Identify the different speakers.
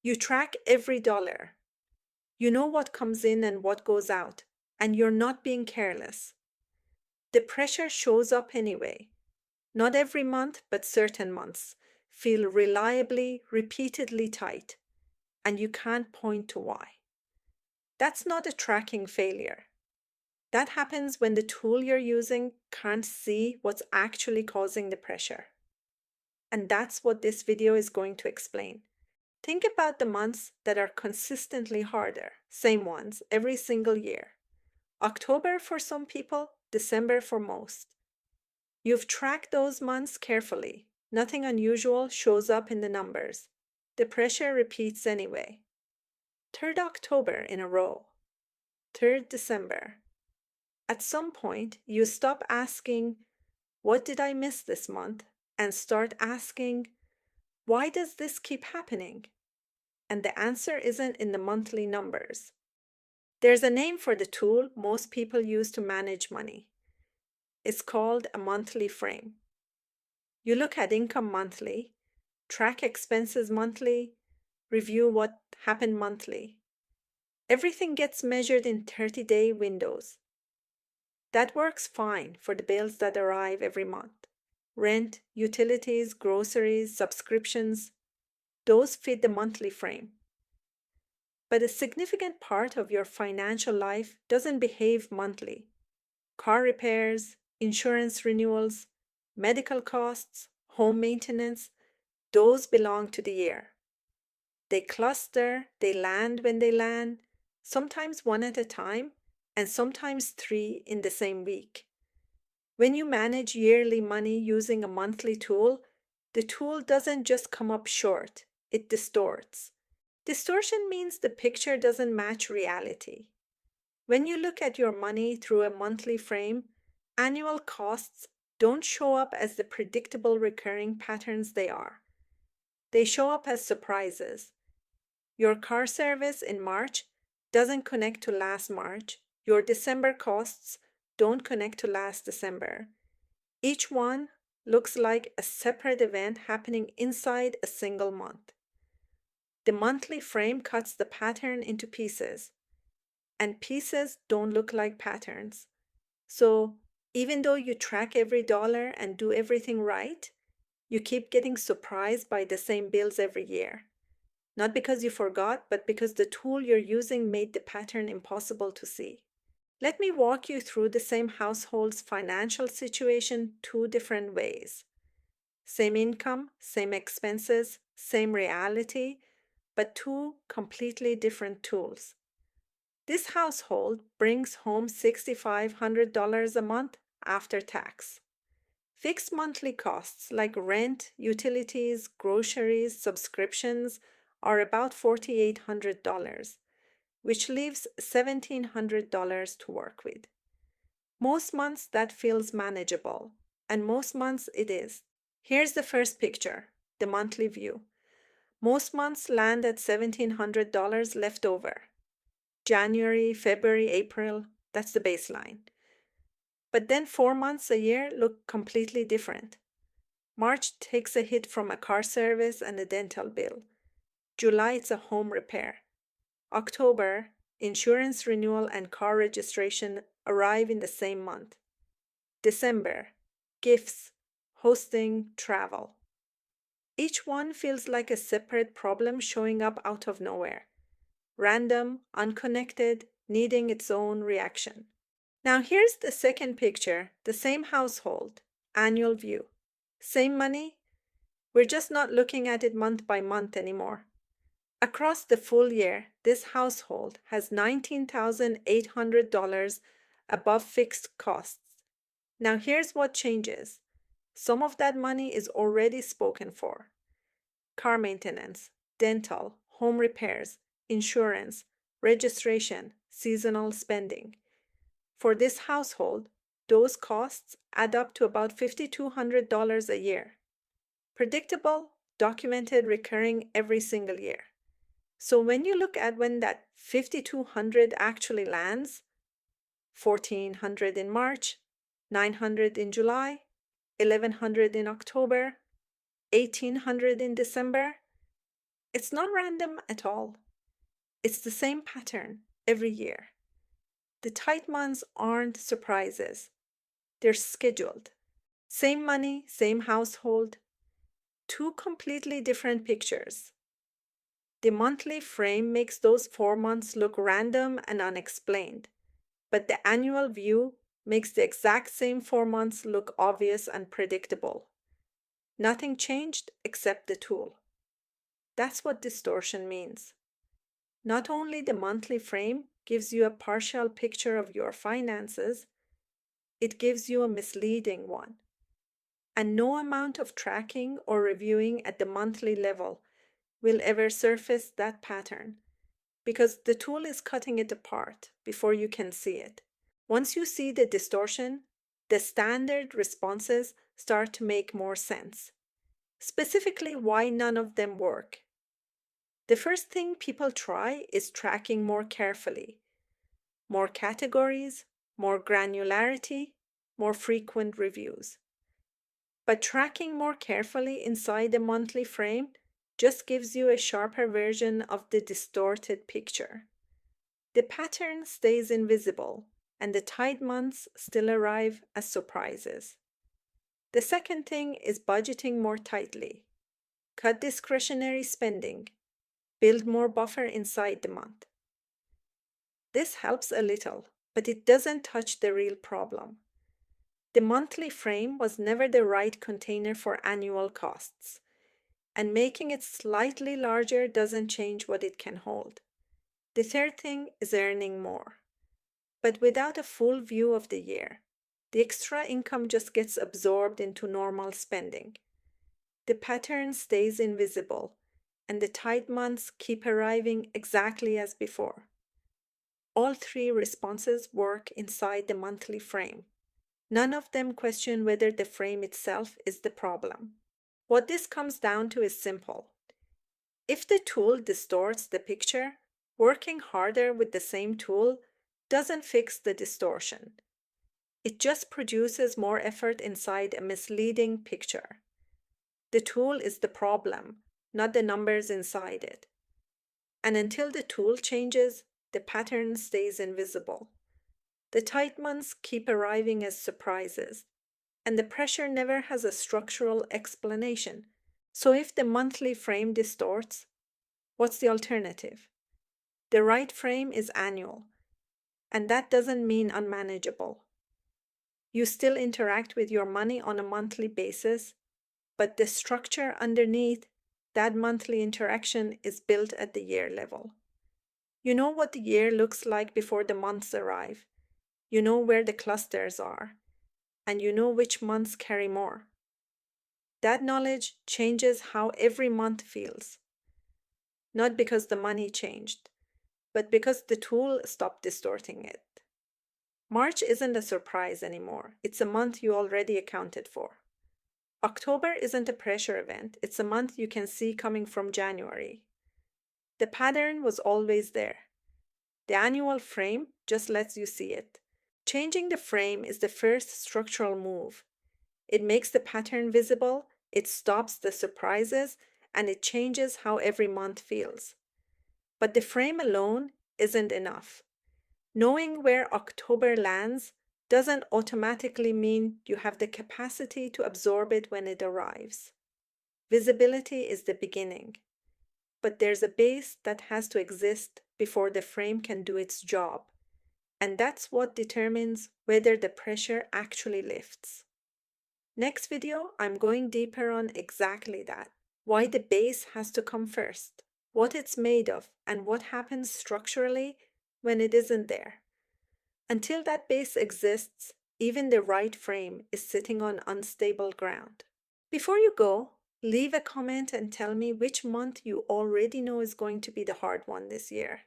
Speaker 1: You track every dollar. You know what comes in and what goes out, and you're not being careless. The pressure shows up anyway. Not every month, but certain months feel reliably, repeatedly tight, and you can't point to why. That's not a tracking failure. That happens when the tool you're using can't see what's actually causing the pressure. And that's what this video is going to explain. Think about the months that are consistently harder, same ones, every single year. October for some people, December for most. You've tracked those months carefully. Nothing unusual shows up in the numbers. The pressure repeats anyway. 3rd October in a row. 3rd December. At some point, you stop asking, "What did I miss this month?" and start asking, "Why does this keep happening?" And the answer isn't in the monthly numbers. There's a name for the tool most people use to manage money. It's called a monthly frame. You look at income monthly, track expenses monthly, review what happened monthly. Everything gets measured in 30-day windows. That works fine for the bills that arrive every month. Rent, utilities, groceries, subscriptions, those fit the monthly frame. But a significant part of your financial life doesn't behave monthly. Car repairs, insurance renewals, medical costs, home maintenance, those belong to the year. They cluster, they land when they land, sometimes one at a time, and sometimes 3 in the same week. When you manage yearly money using a monthly tool, the tool doesn't just come up short, it distorts. Distortion means the picture doesn't match reality. When you look at your money through a monthly frame, annual costs don't show up as the predictable recurring patterns they are. They show up as surprises. Your car service in March doesn't connect to last March. Your December costs don't connect to last December. Each one looks like a separate event happening inside a single month. The monthly frame cuts the pattern into pieces, and pieces don't look like patterns. So even though you track every dollar and do everything right, you keep getting surprised by the same bills every year. Not because you forgot, but because the tool you're using made the pattern impossible to see. Let me walk you through the same household's financial situation 2 different ways. Same income, same expenses, same reality, but 2 completely different tools. This household brings home $6,500 a month after tax. Fixed monthly costs like rent, utilities, groceries, subscriptions are about $4,800, which leaves $1,700 to work with. Most months that feels manageable, and most months it is. Here's the first picture, the monthly view. Most months land at $1,700 left over. January, February, April, that's the baseline. But then 4 months a year look completely different. March takes a hit from a car service and a dental bill. July, it's a home repair. October, insurance renewal and car registration arrive in the same month. December, gifts, hosting, travel. Each one feels like a separate problem showing up out of nowhere. Random, unconnected, needing its own reaction. Now here's the second picture, the same household, annual view. Same money, we're just not looking at it month by month anymore. Across the full year, this household has $19,800 above fixed costs. Now here's what changes. Some of that money is already spoken for. Car maintenance, dental, home repairs, insurance, registration, seasonal spending. For this household, those costs add up to about $5,200 a year. Predictable, documented, recurring every single year. So when you look at when that $5,200 actually lands, $1,400 in March, $900 in July, $1,100 in October, $1,800 in December, It's not random at all. It's the same pattern every year. The tight months aren't surprises, they're scheduled. Same money, same household, two completely different pictures. The monthly frame makes those 4 months look random and unexplained, but the annual view makes the exact same 4 months look obvious and predictable. Nothing changed except the tool. That's what distortion means. Not only the monthly frame gives you a partial picture of your finances, it gives you a misleading one. And no amount of tracking or reviewing at the monthly level will ever surface that pattern, because the tool is cutting it apart before you can see it. Once you see the distortion, the standard responses start to make more sense. Specifically, why none of them work. The first thing people try is tracking more carefully. More categories, more granularity, more frequent reviews. But tracking more carefully inside the monthly frame just gives you a sharper version of the distorted picture. The pattern stays invisible, and the tight months still arrive as surprises. The second thing is budgeting more tightly. Cut discretionary spending. Build more buffer inside the month. This helps a little, but it doesn't touch the real problem. The monthly frame was never the right container for annual costs, and making it slightly larger doesn't change what it can hold. The third thing is earning more, but without a full view of the year. The extra income just gets absorbed into normal spending. The pattern stays invisible, and the tight months keep arriving exactly as before. All three responses work inside the monthly frame. None of them question whether the frame itself is the problem. What this comes down to is simple. If the tool distorts the picture, working harder with the same tool doesn't fix the distortion. It just produces more effort inside a misleading picture. The tool is the problem, not the numbers inside it. And until the tool changes, the pattern stays invisible. The tight months keep arriving as surprises, and the pressure never has a structural explanation. So if the monthly frame distorts, what's the alternative? The right frame is annual, and that doesn't mean unmanageable. You still interact with your money on a monthly basis, but the structure underneath that monthly interaction is built at the year level. You know what the year looks like before the months arrive. You know where the clusters are, and you know which months carry more. That knowledge changes how every month feels. Not because the money changed, but because the tool stopped distorting it. March isn't a surprise anymore. It's a month you already accounted for. October isn't a pressure event. It's a month you can see coming from January. The pattern was always there. The annual frame just lets you see it. Changing the frame is the first structural move. It makes the pattern visible, it stops the surprises, and it changes how every month feels. But the frame alone isn't enough. Knowing where October lands doesn't automatically mean you have the capacity to absorb it when it arrives. Visibility is the beginning, but there's a base that has to exist before the frame can do its job, and that's what determines whether the pressure actually lifts. Next video, I'm going deeper on exactly that, why the base has to come first, what it's made of, and what happens structurally when it isn't there. Until that base exists, even the right frame is sitting on unstable ground. Before you go, leave a comment and tell me which month you already know is going to be the hard one this year.